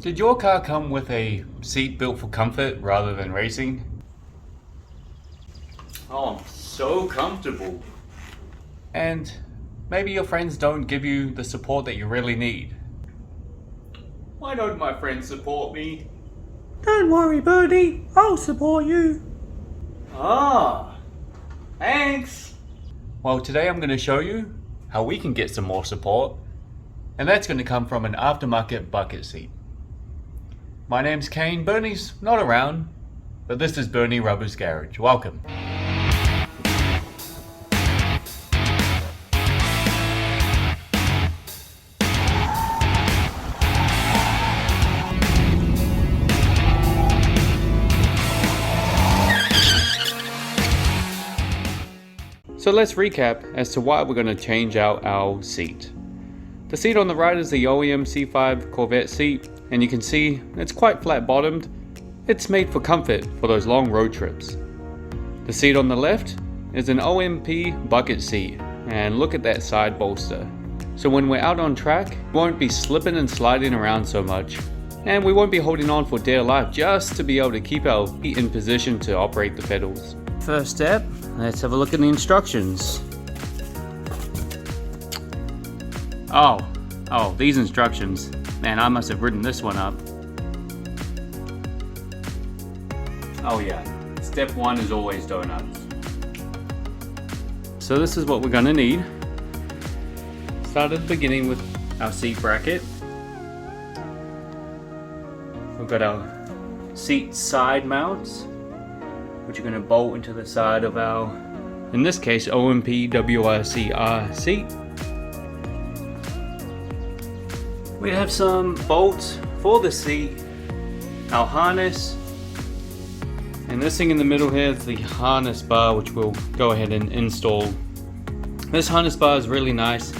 Did your car come with a seat built for comfort rather than racing? Oh, I'm so comfortable. And maybe your friends don't give you the support that you really need. Why don't my friends support me? Don't worry, Bernie, I'll support you. Ah, thanks. Well, today I'm going to show you how we can get some more support, and that's going to come from an aftermarket bucket seat. My name's Kane. Bernie's not around, but this is Bernie Rubber's Garage. Welcome. So let's recap as to why we're going to change out our seat. The seat on the right is the OEM C5 Corvette seat, and you can see it's quite flat bottomed. It's made for comfort for those long road trips. The seat on the left is an OMP bucket seat, and look at that side bolster. So when we're out on track, we won't be slipping and sliding around so much, and we won't be holding on for dear life just to be able to keep our feet in position to operate the pedals. First step, let's have a look at the instructions. Oh, these instructions. Man, I must have written this one up. Oh yeah, step 1 is always donuts. So this is what we're gonna need. Start at the beginning with our seat bracket. We've got our seat side mounts, which are going to bolt into the side of our, in this case, OMP WRC-R seat. We have some bolts for the seat, our harness, and this thing in the middle here is the harness bar, which we'll go ahead and install. This harness bar is really nice.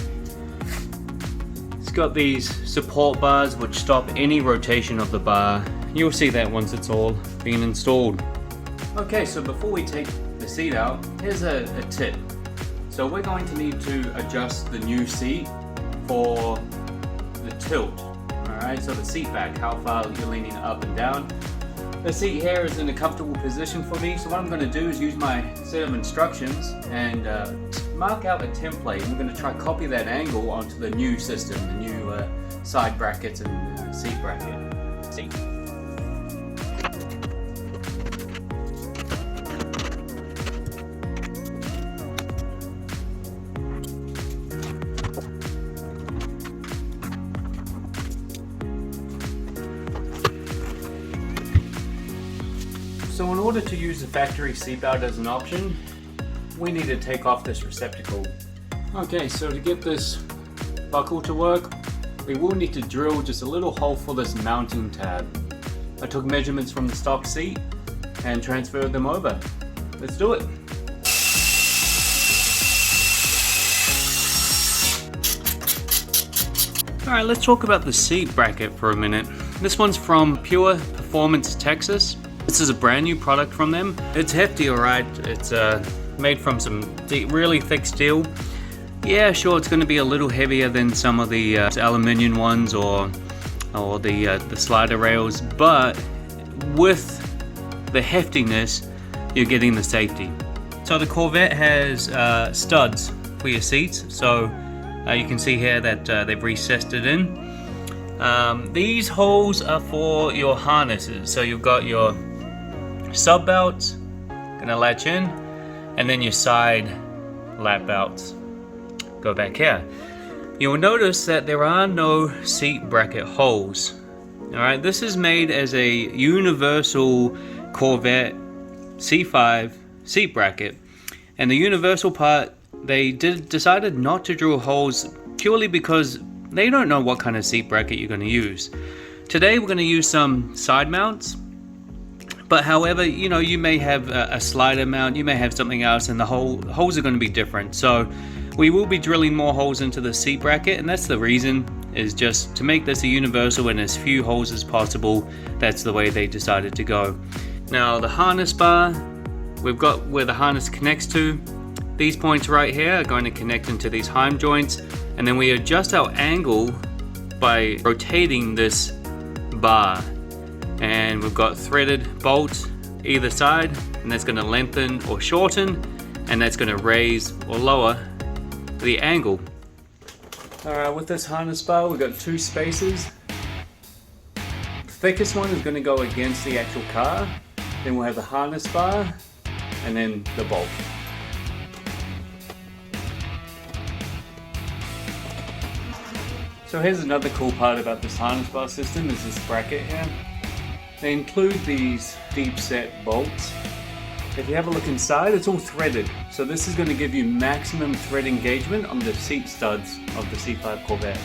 It's got these support bars which stop any rotation of the bar. You'll see that once it's all been installed. Okay, so before we take the seat out, here's a tip. So we're going to need to adjust the new seat for the tilt. Alright, so the seat back, how far you're leaning up and down. The seat here is in a comfortable position for me, so what I'm going to do is use my set of instructions and mark out a template. I'm going to try copy that angle onto the new system, the new side brackets and seat bracket. So in order to use the factory seatbelt as an option, we need to take off this receptacle. Okay, so to get this buckle to work, we will need to drill just a little hole for this mounting tab. I took measurements from the stock seat and transferred them over. Let's do it. Alright, let's talk about the seat bracket for a minute. This one's from Pure Performance, Texas. This is a brand new product from them. It's hefty, alright. It's made from some really thick steel. Yeah, sure, it's going to be a little heavier than some of the aluminium ones or the slider rails, but with the heftiness, you're getting the safety. So the Corvette has studs for your seats. So you can see here that they've recessed it in. These holes are for your harnesses. So you've got your sub belts gonna latch in, and then your side lap belts go back here. You'll notice that there are no seat bracket holes. Alright, this is made as a universal Corvette C5 seat bracket, and the universal part, they decided not to drill holes purely because they don't know what kind of seat bracket you're going to use. Today we're going to use some side mounts, but however, you know, you may have a slider mount, you may have something else, and the holes are going to be different. So we will be drilling more holes into the seat bracket, and that's the reason, is just to make this a universal and as few holes as possible. That's the way they decided to go. Now the harness bar, we've got where the harness connects to. These points right here are going to connect into these heim joints, and then we adjust our angle by rotating this bar, and we've got threaded bolts either side, and that's going to lengthen or shorten, and that's going to raise or lower the angle. Alright, with this harness bar we've got two spacers. The thickest one is going to go against the actual car, then we'll have the harness bar, and then the bolt. So here's another cool part about this harness bar system is this bracket here. They include these deep set bolts. If you have a look inside, it's all threaded. So this is going to give you maximum thread engagement on the seat studs of the C5 Corvette.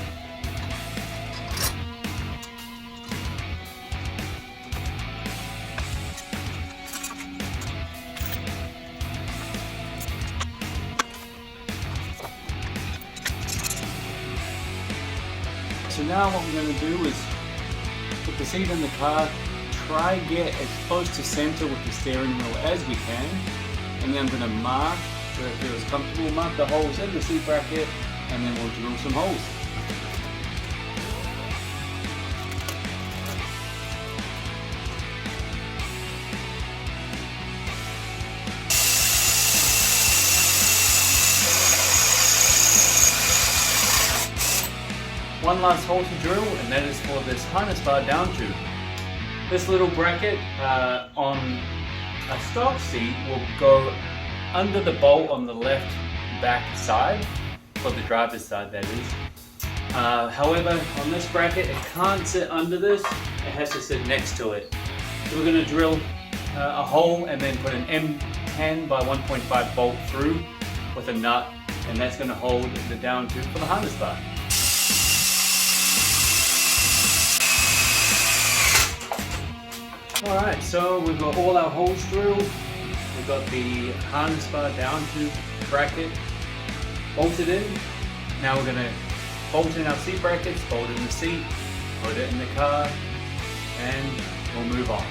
So now what we're going to do is put the seat in the car, try get as close to center with the steering wheel as we can, and then I'm going to mark where it feels comfortable, mark the holes in the seat bracket, and then we'll drill some holes. One last hole to drill, and that is for this harness bar down tube. This little bracket on a stock seat will go under the bolt on the left back side, for the driver's side that is. However, on this bracket it can't sit under this, it has to sit next to it. So we're going to drill a hole and then put an M10 by 1.5 bolt through with a nut, and that's going to hold the down tube for the harness bar. Alright, so we've got all our holes drilled. We've got the harness bar down tube bracket bolted in. Now we're going to bolt in our seat brackets, bolt in the seat, put it in the car, and we'll move on.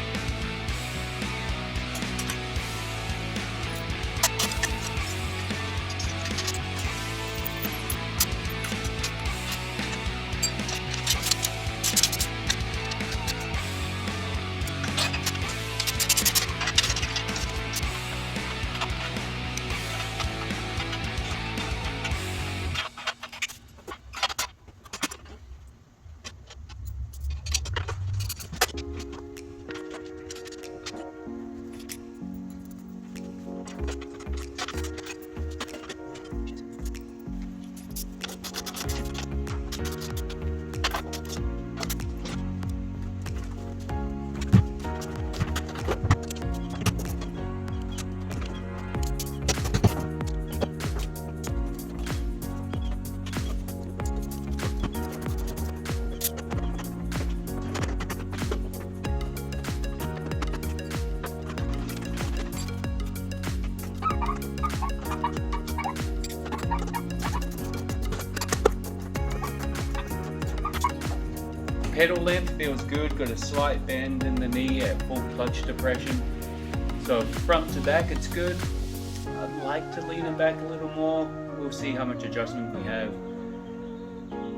Pedal length feels good, got a slight bend in the knee at full clutch depression. So front to back it's good. I'd like to lean it back a little more. We'll see how much adjustment we have.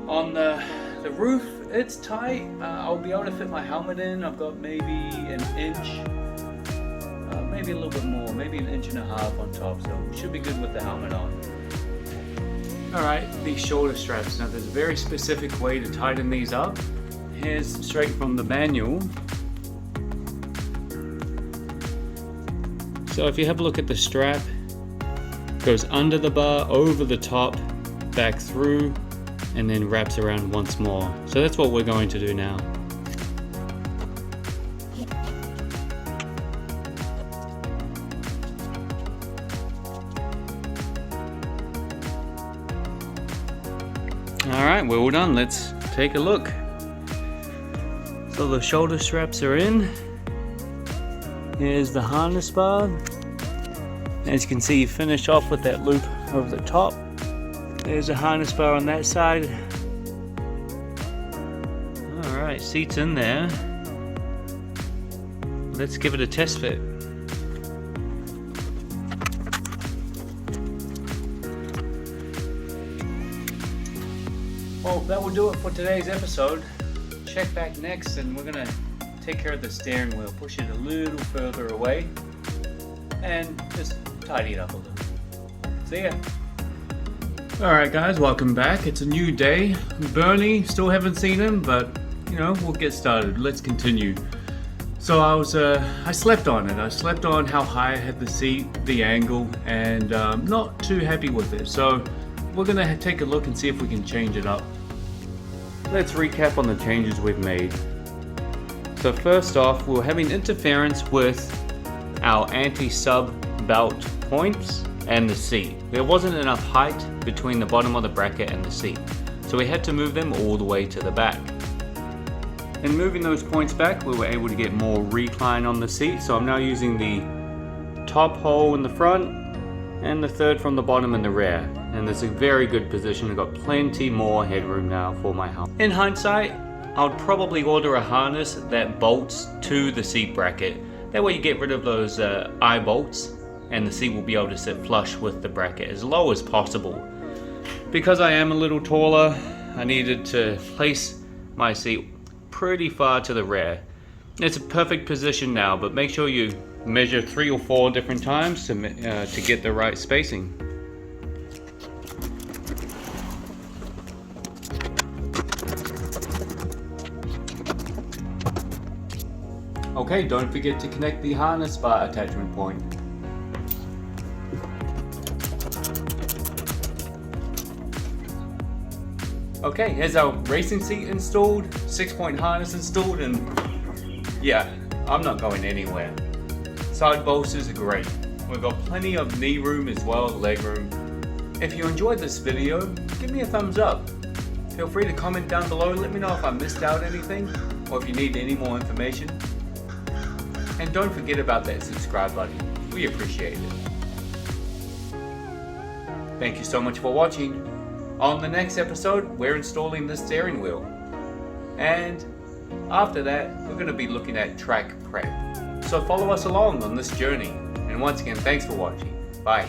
On the roof, it's tight. I'll be able to fit my helmet in. I've got maybe an inch, maybe a little bit more, maybe an inch and a half on top. So we should be good with the helmet on. Alright, these shoulder straps. Now there's a very specific way to tighten these up. Here's straight from the manual. So if you have a look at the strap, it goes under the bar, over the top, back through, and then wraps around once more. So that's what we're going to do now. Alright, we're all done. Let's take a look. So the shoulder straps are in. Here's the harness bar. As you can see, you finish off with that loop over the top. There's a harness bar on that side. Alright, seat's in there. Let's give it a test fit. Well, that will do it for today's episode. check back next and we're gonna take care of the steering wheel, push it a little further away and just tidy it up a little. See ya. Alright guys, welcome back. It's a new day. Bernie, still haven't seen him, but you know, we'll get started. Let's continue. So I slept on it. I slept on how high I had the seat, the angle, and not too happy with it. So we're gonna take a look and see if we can change it up. Let's recap on the changes we've made. So first off, we're having interference with our anti-sub belt points and the seat. There wasn't enough height between the bottom of the bracket and the seat, so we had to move them all the way to the back. In moving those points back, we were able to get more recline on the seat, so I'm now using the top hole in the front and the third from the bottom in the rear, and there's a very good position. I've got plenty more headroom now for my helmet. In hindsight, I would probably order a harness that bolts to the seat bracket. That way you get rid of those eye bolts and the seat will be able to sit flush with the bracket as low as possible. Because I am a little taller, I needed to place my seat pretty far to the rear. It's a perfect position now, but make sure you measure 3 or 4 different times to get the right spacing. Okay, don't forget to connect the harness bar attachment point. Okay, here's our racing seat installed, 6-point harness installed, and yeah, I'm not going anywhere. Side bolsters are great. We've got plenty of knee room as well as leg room. If you enjoyed this video, give me a thumbs up. Feel free to comment down below, let me know if I missed out anything, or if you need any more information. And don't forget about that subscribe button, we appreciate it. Thank you so much for watching. On the next episode, we're installing the steering wheel. And after that, we're going to be looking at track prep. So follow us along on this journey. And once again, thanks for watching. Bye.